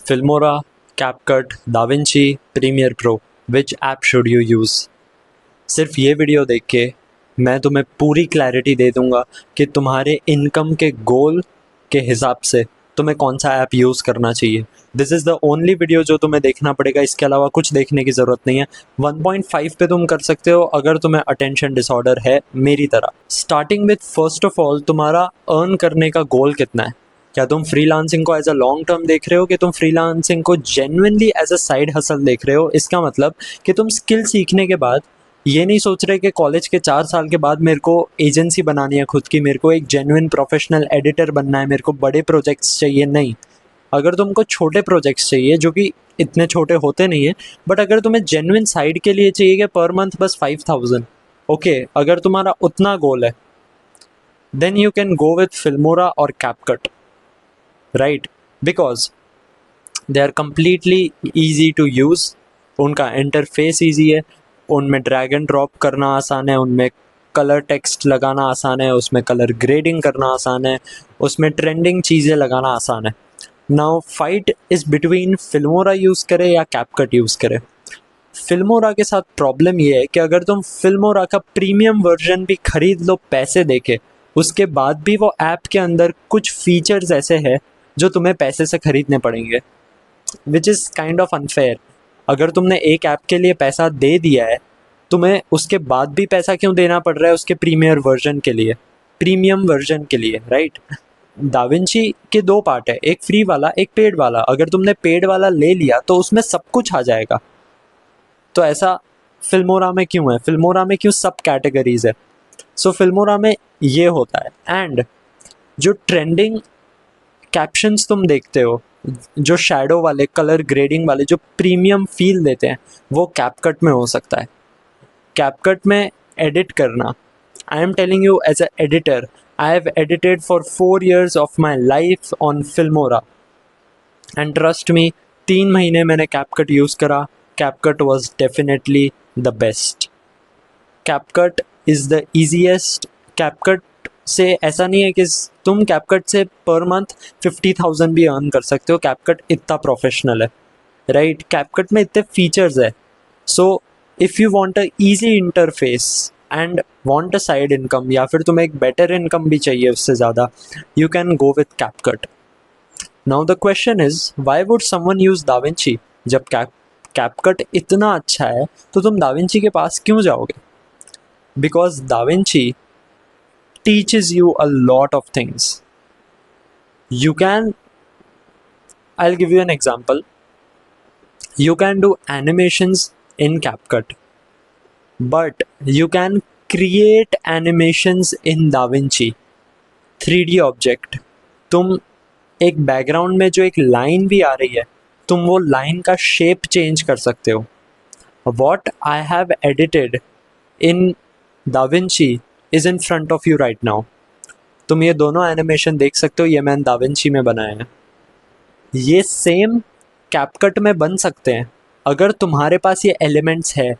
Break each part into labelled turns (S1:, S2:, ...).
S1: Filmora, CapCut, DaVinci, Premiere Pro. Which app should you use? सिर्फ ये video देख के मैं तुम्हें पूरी क्लैरिटी दे दूंगा कि तुम्हारे इनकम के गोल के हिसाब से तुम्हें कौन सा ऐप यूज़ करना चाहिए. This is the only video जो तुम्हें देखना पड़ेगा. इसके अलावा कुछ देखने की ज़रूरत नहीं है. 1.5 पे तुम कर सकते हो अगर तुम्हें अटेंशन डिसऑर्डर है मेरी तरह. Starting with first of all तुम्हारा अर्न करने का गोल कितना है. क्या तुम फ्रीलांसिंग को एज अ लॉन्ग टर्म देख रहे हो कि तुम फ्रीलांसिंग को genuinely as a side hustle देख रहे हो. इसका मतलब कि तुम स्किल सीखने के बाद ये नहीं सोच रहे कि कॉलेज के 4 साल के बाद मेरे को एजेंसी बनानी है खुद की, मेरे को एक जेन्युइन प्रोफेशनल एडिटर बनना है, मेरे को बड़े प्रोजेक्ट्स चाहिए. नहीं, अगर तुमको छोटे प्रोजेक्ट्स चाहिए जो कि इतने छोटे होते नहीं है, बट अगर तुम्हें जेन्युइन साइड के लिए चाहिए कि पर मंथ बस 5000, ओके, अगर तुम्हारा उतना गोल है then you can go with Filmora और CapCut, right? Because they are completely easy to use. उनका इंटरफेस ईजी है, उनमें ड्रैग एंड ड्रॉप करना आसान है, उनमें कलर टेक्स्ट लगाना आसान है, उसमें कलर ग्रेडिंग करना आसान है, उसमें ट्रेंडिंग चीज़ें लगाना आसान है. Now fight is between Filmora use करें या कैपकट यूज़ करें. फिल्मोरा के साथ प्रॉब्लम ये है कि अगर तुम फिल्मोरा का प्रीमियम वर्जन भी खरीद लो पैसे देके, उसके बाद भी वो ऐप के अंदर कुछ फीचर्स ऐसे हैं जो तुम्हें पैसे से खरीदने पड़ेंगे, which is kind of unfair. अगर तुमने एक ऐप के लिए पैसा दे दिया है, तुम्हें उसके बाद भी पैसा क्यों देना पड़ रहा है उसके प्रीमियम वर्जन के लिए, राइट? दाविंची के 2 पार्ट है, एक फ्री वाला एक पेड वाला. अगर तुमने पेड वाला ले लिया तो उसमें सब कुछ आ जाएगा. तो ऐसा फिल्मोरा में क्यों है? फिल्मोरा में क्यों सब कैटेगरीज है? सो फिल्मोरा में ये होता है. एंड जो ट्रेंडिंग कैप्शंस तुम देखते हो, जो शैडो वाले, कलर ग्रेडिंग वाले, जो प्रीमियम फील देते हैं, वो कैपकट में हो सकता है. कैपकट में एडिट करना, I am telling you as a editor, I have edited for 4 years of my life on Filmora and trust me, 3 महीने मैंने कैपकट यूज़ करा. CapCut was definitely the best. CapCut is the easiest. CapCut से ऐसा नहीं है कि तुम CapCut से पर मंथ 50,000 भी अर्न कर सकते हो. कैपकट इतना प्रोफेशनल है, राइट? कैपकट में इतने फीचर्स है. So if you want a easy interface and want a side income, या फिर तुम्हें एक बेटर इनकम भी चाहिए उससे ज़्यादा, you can go with CapCut. Now the question is why would someone use Da Vinci? जब कैपकट इतना अच्छा है तो तुम दाविंची के पास क्यों जाओगे? Because Da Vinci teaches you a lot of things. I'll give you an example. You can do animations in CapCut, but you can create animations in DaVinci. 3D object, तुम एक बैकग्राउंड में जो एक लाइन भी आ रही है, तुम वो लाइन का शेप चेंज कर सकते हो. What I have edited in DaVinci is in front of you right now. तुम ये दोनों एनिमेशन देख सकते हो, ये मैंने दाविंची में बनाया है. ये सेम कैपकट में बन सकते हैं अगर तुम्हारे पास ये एलिमेंट्स है.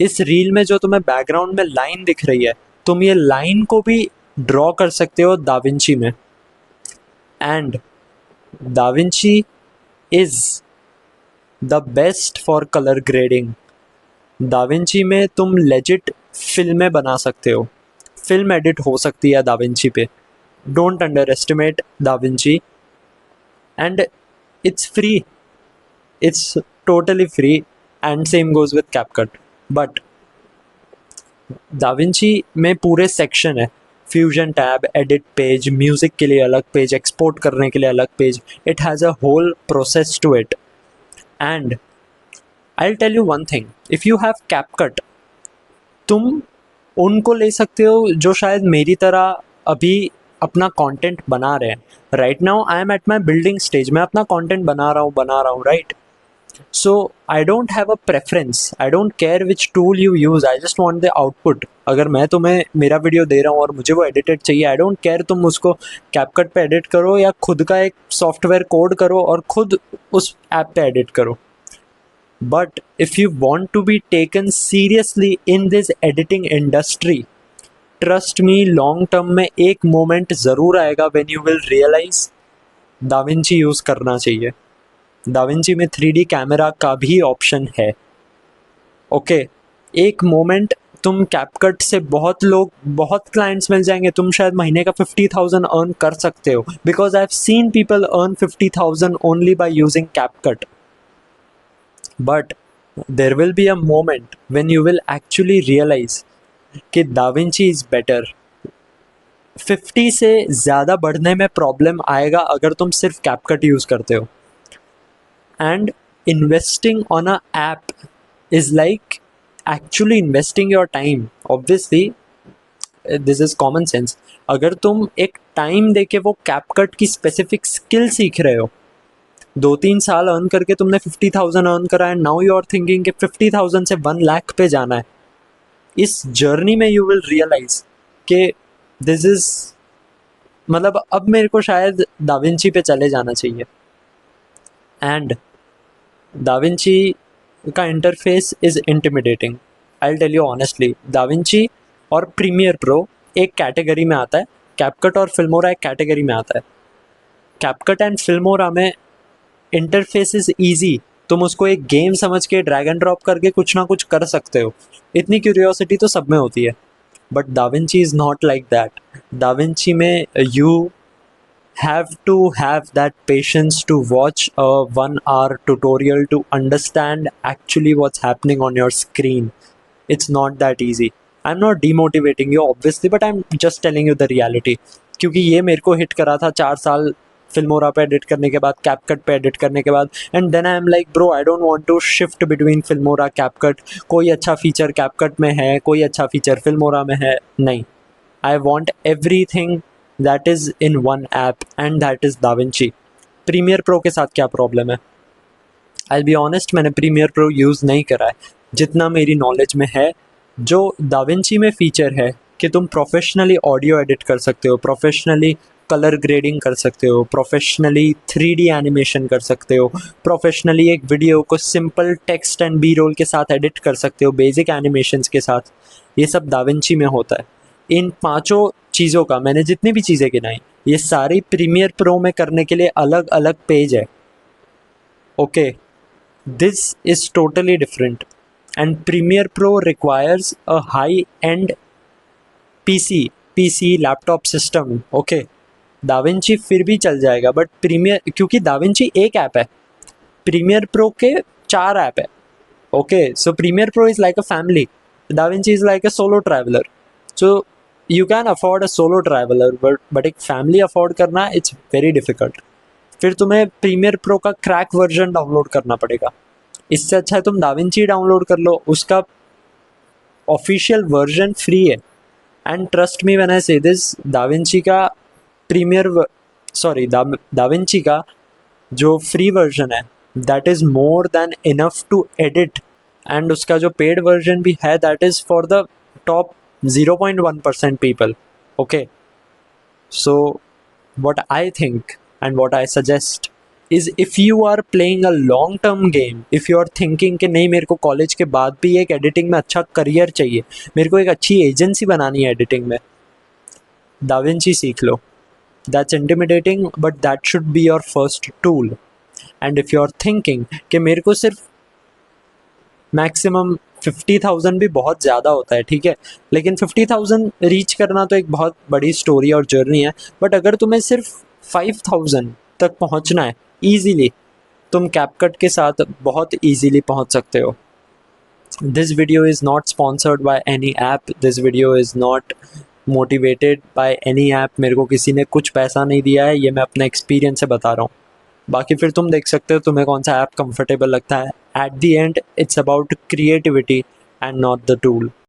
S1: इस रील में जो तुम्हें बैकग्राउंड में लाइन दिख रही है, तुम ये लाइन को भी ड्रॉ कर सकते हो दाविंची में. And Da Vinci is the best for colour grading. Da Vinci में तुम लेजिट फिल्में बना सकते हो. फिल्म एडिट हो सकती है दाविंची पे. Don't underestimate DaVinci, and it's free. It's totally free, and same goes with CapCut. But DaVinci में पूरे सेक्शन है, fusion tab, edit page, music के लिए अलग पेज, एक्सपोर्ट करने के लिए अलग page. It has a whole process to it. And I will tell you one thing, if you have CapCut, तुम उनको ले सकते हो जो शायद मेरी तरह अभी अपना कंटेंट बना रहे हैं. Right now I am at my building stage. मैं अपना कंटेंट बना रहा हूँ, right? So I don't have a preference. I don't care which tool you use, I just want the output. अगर मैं तुम्हें मेरा वीडियो दे रहा हूँ और मुझे वो एडिटेड चाहिए, आई डोंट केयर तुम उसको कैपकट पे एडिट करो या खुद का एक सॉफ्टवेयर कोड करो और खुद उस ऐप पे एडिट करो. But if you want to be taken seriously in this editing industry, trust me, long term में एक मोमेंट ज़रूर आएगा when you will realise DaVinci use करना चाहिए. दाविंची में 3D कैमरा का भी ऑप्शन है। ओके, एक मोमेंट तुम कैपकट से बहुत क्लाइंट्स मिल जाएंगे, तुम शायद महीने का 50,000 अर्न कर सकते हो, because I have seen people earn 50,000 only by using CapCut. But there will be a moment when you will actually realise कि दाविंची इज बेटर। 50 से ज़्यादा बढ़ने में प्रॉब्लम आएगा अगर तुम सिर्फ कैपकट यूज़ करते हो। And investing on a app is like actually investing your time. Obviously this is common sense. अगर तुम एक टाइम देके वो कैपकट की स्पेसिफिक स्किल सीख रहे हो, 2-3 साल अर्न करके तुमने 50,000 अर्न करा है, नाउ यू आर थिंकिंग कि 50,000 से 1 लाख पे जाना है, इस जर्नी में यू विल रियलाइज कि दिस इज मतलब अब मेरे को शायद दाविंची पे चले जाना चाहिए। एंड दाविंची का interface is intimidating, I will tell you honestly. DaVinci और प्रीमियर प्रो एक कैटेगरी में आता है, कैपकट और फिल्मोरा एक कैटेगरी में आता है। कैपकट एंड फिल्मोरा में इंटरफेस इज़ ईजी, तुम उसको एक गेम समझ के ड्रैग एंड ड्रॉप करके कुछ ना कुछ कर सकते हो, इतनी क्यूरियोसिटी तो सब में होती है। But Da Vinci is not like that. Da Vinci में you have to have that patience to watch a 1 hour tutorial to understand actually what's happening on your screen. It's not that easy. I'm not demotivating you obviously, but I'm just telling you the reality. क्योंकि ये मेरे को hit करा था 4 साल Filmora पे edit करने के बाद, कैपकट पे एडिट करने के बाद, and then I am like bro I don't want to shift between Filmora CapCut. कोई अच्छा फीचर कैपकट में है, कोई अच्छा फीचर फिल्मोरा में है, नहीं। I want everything that is in one app and that is DaVinci. Premiere Pro के साथ क्या प्रॉब्लम है? I'll be honest, मैंने प्रीमियर प्रो यूज़ नहीं करा है। जितना मेरी नॉलेज में है, जो दाविंची में फ़ीचर है कि तुम प्रोफेशनली ऑडियो एडिट कर सकते हो, प्रोफेशनली कलर ग्रेडिंग कर सकते हो, प्रोफेशनली 3D एनिमेशन कर सकते हो, प्रोफेशनली एक वीडियो को simple text and B roll के साथ एडिट कर सकते हो, बेसिक एनिमेशंस के साथ, ये सब दाविंची में होता है। इन 5 चीज़ों का मैंने जितनी भी चीज़ें गिनाई, ये सारी प्रीमियर प्रो में करने के लिए अलग अलग पेज है। Okay, this is totally different and Premiere Pro requires a high end PC laptop system. Okay, DaVinci फिर भी चल जाएगा, बट प्रीमियर, क्योंकि दाविंची एक ऐप है, प्रीमियर प्रो के 4 ऐप है। Okay, so Premiere Pro is like a family, DaVinci is like a solo traveller. So you can afford a solo traveller, but एक फैमिली अफोर्ड करना it's very difficult. फिर तुम्हें premiere pro का crack version download करना पड़ेगा। इससे अच्छा है तुम दाविंची डाउनलोड कर लो, उसका ऑफिशियल वर्जन फ्री है। And trust me when I say this, DaVinci का दाविंची का जो फ्री वर्जन है that is more than enough to edit, and उसका जो पेड वर्जन भी है that is for the top 0.1% people. Okay, so what I think and what I suggest is, if you are playing a long term game, if you are thinking कि नहीं मेरे को college के बाद भी एक एडिटिंग में अच्छा करियर चाहिए, मेरे को एक अच्छी एजेंसी बनानी है एडिटिंग में, दाविंची सीख लो। That's intimidating, but that should be your first tool. And if you are thinking कि मेरे को सिर्फ मैक्सिमम 50,000 भी बहुत ज़्यादा होता है, ठीक है, लेकिन 50,000 रीच करना तो एक बहुत बड़ी स्टोरी और जर्नी है, बट अगर तुम्हें सिर्फ 5,000 तक पहुंचना है ईजीली, तुम कैपकट के साथ बहुत ईजीली पहुंच सकते हो। This video is not sponsored by any app, this video is not motivated by any app, मेरे को किसी ने कुछ पैसा नहीं दिया है, ये मैं अपने एक्सपीरियंस से बता रहा हूँ। बाकी फिर तुम देख सकते हो तुम्हें कौन सा ऐप कंफर्टेबल लगता है। At the end it's about creativity and not the tool.